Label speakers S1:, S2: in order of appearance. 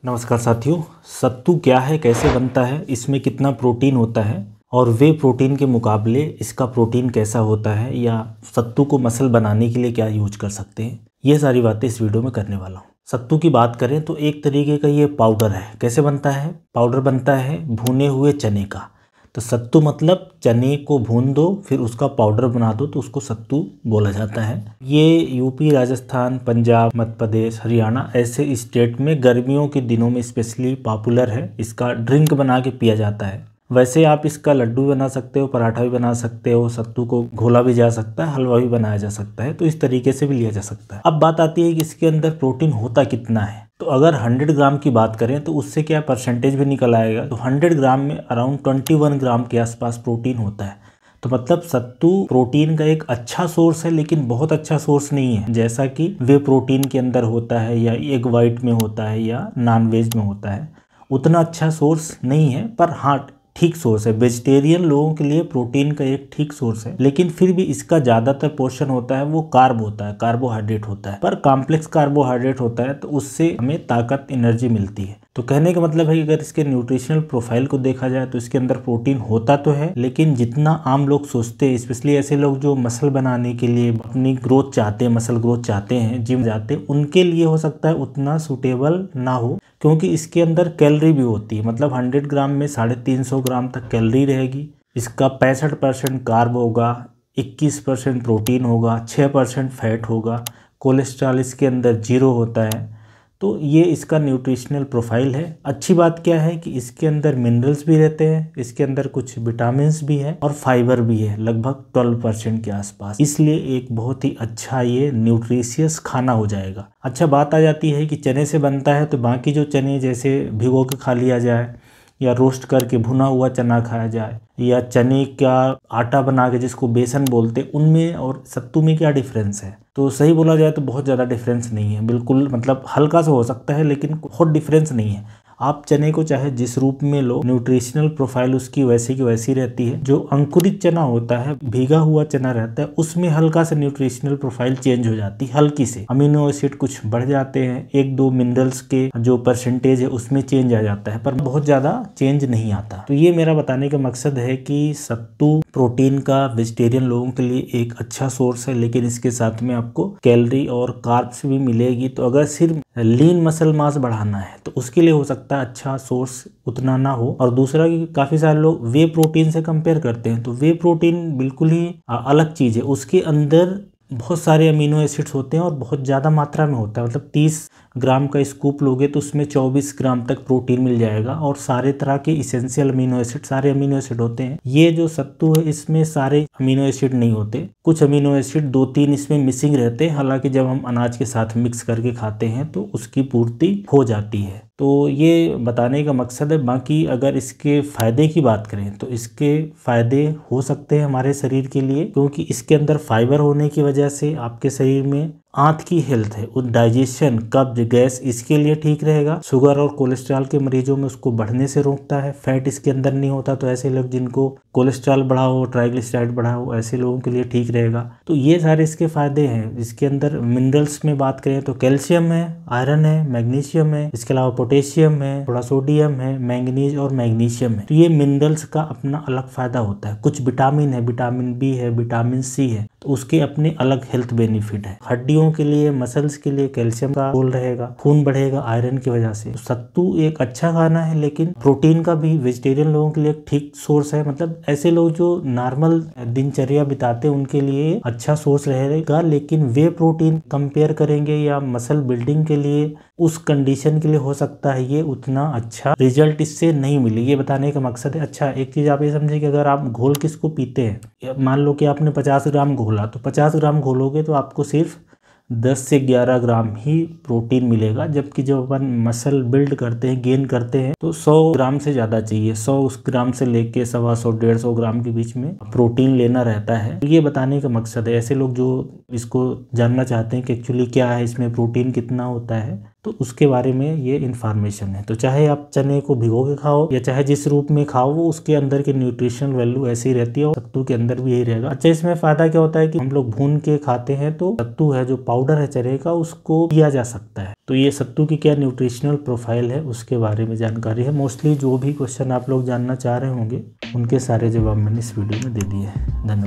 S1: नमस्कार साथियों। सत्तू क्या है, कैसे बनता है, इसमें कितना प्रोटीन होता है और वे प्रोटीन के मुकाबले इसका प्रोटीन कैसा होता है, या सत्तू को मसल बनाने के लिए क्या यूज कर सकते हैं, ये सारी बातें इस वीडियो में करने वाला हूँ। सत्तू की बात करें तो एक तरीके का ये पाउडर है। कैसे बनता है? पाउडर बनता है भुने हुए चने का। तो सत्तू मतलब चने को भून दो फिर उसका पाउडर बना दो तो उसको सत्तू बोला जाता है। ये यूपी, राजस्थान, पंजाब, मध्य प्रदेश, हरियाणा ऐसे स्टेट में गर्मियों के दिनों में स्पेशली पॉपुलर है। इसका ड्रिंक बना के पिया जाता है। वैसे आप इसका लड्डू भी बना सकते हो, पराठा भी बना सकते हो, सत्तू को घोला भी जा सकता है, हलवा भी बनाया जा सकता है। तो इस तरीके से भी लिया जा सकता है। अब बात आती है कि इसके अंदर प्रोटीन होता कितना है। तो अगर 100 ग्राम की बात करें तो उससे क्या परसेंटेज भी निकल आएगा। तो 100 ग्राम में अराउंड 21 ग्राम के आसपास प्रोटीन होता है। तो मतलब सत्तू प्रोटीन का एक अच्छा सोर्स है, लेकिन बहुत अच्छा सोर्स नहीं है जैसा कि वे प्रोटीन के अंदर होता है या एग वाइट में होता है या नॉन वेज में होता है। उतना अच्छा सोर्स नहीं है, पर हाँ ठीक सोर्स है। वेजिटेरियन लोगों के लिए प्रोटीन का एक ठीक सोर्स है, लेकिन फिर भी इसका ज़्यादातर पोर्शन होता है वो कार्ब होता है, कार्बोहाइड्रेट होता है। पर कॉम्प्लेक्स कार्बोहाइड्रेट होता है तो उससे हमें ताकत, एनर्जी मिलती है। तो कहने का मतलब है कि अगर इसके न्यूट्रिशनल प्रोफाइल को देखा जाए तो इसके अंदर प्रोटीन होता तो है, लेकिन जितना आम लोग सोचते हैं, स्पेशली ऐसे लोग जो मसल बनाने के लिए अपनी ग्रोथ चाहते हैं, मसल ग्रोथ चाहते हैं, जिम जाते हैं, उनके लिए हो सकता है उतना सूटेबल ना हो, क्योंकि इसके अंदर कैलोरी भी होती है। मतलब 100 ग्राम में 350 ग्राम तक कैलोरी रहेगी। इसका 65% कार्ब होगा, 21% प्रोटीन होगा, 6% फैट होगा, कोलेस्ट्रॉल इसके अंदर 0 होता है। तो ये इसका न्यूट्रिशनल प्रोफाइल है। अच्छी बात क्या है कि इसके अंदर मिनरल्स भी रहते हैं, इसके अंदर कुछ विटामिन्स भी है और फाइबर भी है, लगभग 12% के आसपास। इसलिए एक बहुत ही अच्छा ये न्यूट्रिशियस खाना हो जाएगा। अच्छा, बात आ जाती है कि चने से बनता है तो बाकी जो चने जैसे भिगो के खा लिया जाए या रोस्ट करके भुना हुआ चना खाया जाए, या चने का आटा बना के जिसको बेसन बोलते, उनमें और सत्तू में क्या डिफरेंस है? तो सही बोला जाए तो बहुत ज़्यादा डिफरेंस नहीं है। बिल्कुल मतलब हल्का सा हो सकता है, लेकिन बहुत डिफरेंस नहीं है। आप चने को चाहे जिस रूप में लो, न्यूट्रिशनल प्रोफाइल उसकी वैसी की वैसी रहती है। जो अंकुरित चना होता है, भीगा हुआ चना रहता है, उसमें हल्का सा न्यूट्रिशनल प्रोफाइल चेंज हो जाती है, हल्की से। अमीनो एसिड कुछ बढ़ जाते हैं, 1-2 मिनरल्स के जो परसेंटेज है उसमें चेंज आ जाता है, पर बहुत ज़्यादा चेंज नहीं आता। तो ये मेरा बताने का मकसद है कि सत्तू प्रोटीन का वेजिटेरियन लोगों के लिए एक अच्छा सोर्स है, लेकिन इसके साथ में आपको कैलोरी और कार्ब्स भी मिलेगी। तो अगर सिर्फ लीन मसल मास बढ़ाना है तो उसके लिए हो सकता है अच्छा सोर्स उतना ना हो। और दूसरा कि काफ़ी सारे लोग वे प्रोटीन से कंपेयर करते हैं, तो वे प्रोटीन बिल्कुल ही अलग चीज़ है। उसके अंदर बहुत सारे अमीनो एसिड्स होते हैं और बहुत ज़्यादा मात्रा में होता है। मतलब 30 ग्राम का स्कूप लोगे तो उसमें 24 ग्राम तक प्रोटीन मिल जाएगा, और सारे तरह के इसेंशियल अमीनो एसिड, सारे अमीनो एसिड होते हैं। ये जो सत्तू है इसमें सारे अमीनो एसिड नहीं होते, कुछ अमीनो एसिड 2-3 इसमें मिसिंग रहते हैं। हालांकि जब हम अनाज के साथ मिक्स करके खाते हैं तो उसकी पूर्ति हो जाती है। तो ये बताने का मकसद है। बाकी अगर इसके फ़ायदे की बात करें तो इसके फ़ायदे हो सकते हैं हमारे शरीर के लिए, क्योंकि इसके अंदर फाइबर होने की वजह से आपके शरीर में आंत की हेल्थ है, उस डाइजेशन, कब्ज, गैस, इसके लिए ठीक रहेगा। शुगर और कोलेस्ट्रॉल के मरीजों में उसको बढ़ने से रोकता है। फैट इसके अंदर नहीं होता, तो ऐसे लोग जिनको कोलेस्ट्रॉल बढ़ा हो, ट्राइग्लिसराइड बढ़ा हो, ऐसे लोगों के लिए ठीक रहेगा। तो ये सारे इसके फायदे हैं। इसके अंदर मिनरल्स में बात करें तो कैल्शियम है, आयरन है, मैग्नीशियम है, इसके अलावा पोटेशियम है, थोड़ा सोडियम है, मैंगनीज और मैग्नीशियम है। तो ये मिनरल्स का अपना अलग फायदा होता है। कुछ विटामिन है, विटामिन बी है, विटामिन सी है, तो उसके अपने अलग हेल्थ बेनिफिट है। हड्डियों के लिए, मसल्स के लिए कैल्शियम का रोल रहेगा, खून बढ़ेगा आयरन की वजह से। तो सत्तू एक अच्छा खाना है, लेकिन प्रोटीन का भी वेजिटेरियन लोगों के लिए एक ठीक सोर्स है। मतलब ऐसे लोग जो नॉर्मल दिनचर्या बिताते हैं उनके लिए अच्छा सोर्स रहेगा, लेकिन वे प्रोटीन कंपेयर करेंगे या मसल बिल्डिंग के लिए, उस कंडीशन के लिए हो सकता है ये उतना अच्छा रिजल्ट इससे नहीं मिले। ये बताने का मकसद है। अच्छा, एक चीज़ आप ये समझे कि अगर आप घोल किसको पीते हैं, मान लो कि आपने 50 ग्राम घोला, तो 50 ग्राम घोलोगे तो आपको सिर्फ 10 से 11 ग्राम ही प्रोटीन मिलेगा। जबकि जब अपन मसल बिल्ड करते हैं, गेन करते हैं, तो 100 ग्राम से ज़्यादा चाहिए। 100 ग्राम से लेके 125-150 ग्राम के बीच में प्रोटीन लेना रहता है। तो ये बताने का मकसद है। ऐसे लोग जो इसको जानना चाहते हैं कि एक्चुअली क्या है, इसमें प्रोटीन कितना होता है, तो उसके बारे में ये इन्फॉर्मेशन है। तो चाहे आप चने को भिगो के खाओ या चाहे जिस रूप में खाओ, वो उसके अंदर की न्यूट्रिशनल वैल्यू ऐसी रहती है और सत्तू के अंदर भी यही रहेगा। अच्छा, इसमें फायदा क्या होता है कि हम लोग भून के खाते हैं तो सत्तू है जो पाउडर है चने का, उसको पिया जा सकता है। तो ये सत्तू की क्या न्यूट्रिशनल प्रोफाइल है उसके बारे में जानकारी है। मोस्टली जो भी क्वेश्चन आप लोग जानना चाह रहे होंगे उनके सारे जवाब मैंने इस वीडियो में दे दिए हैं। धन्यवाद।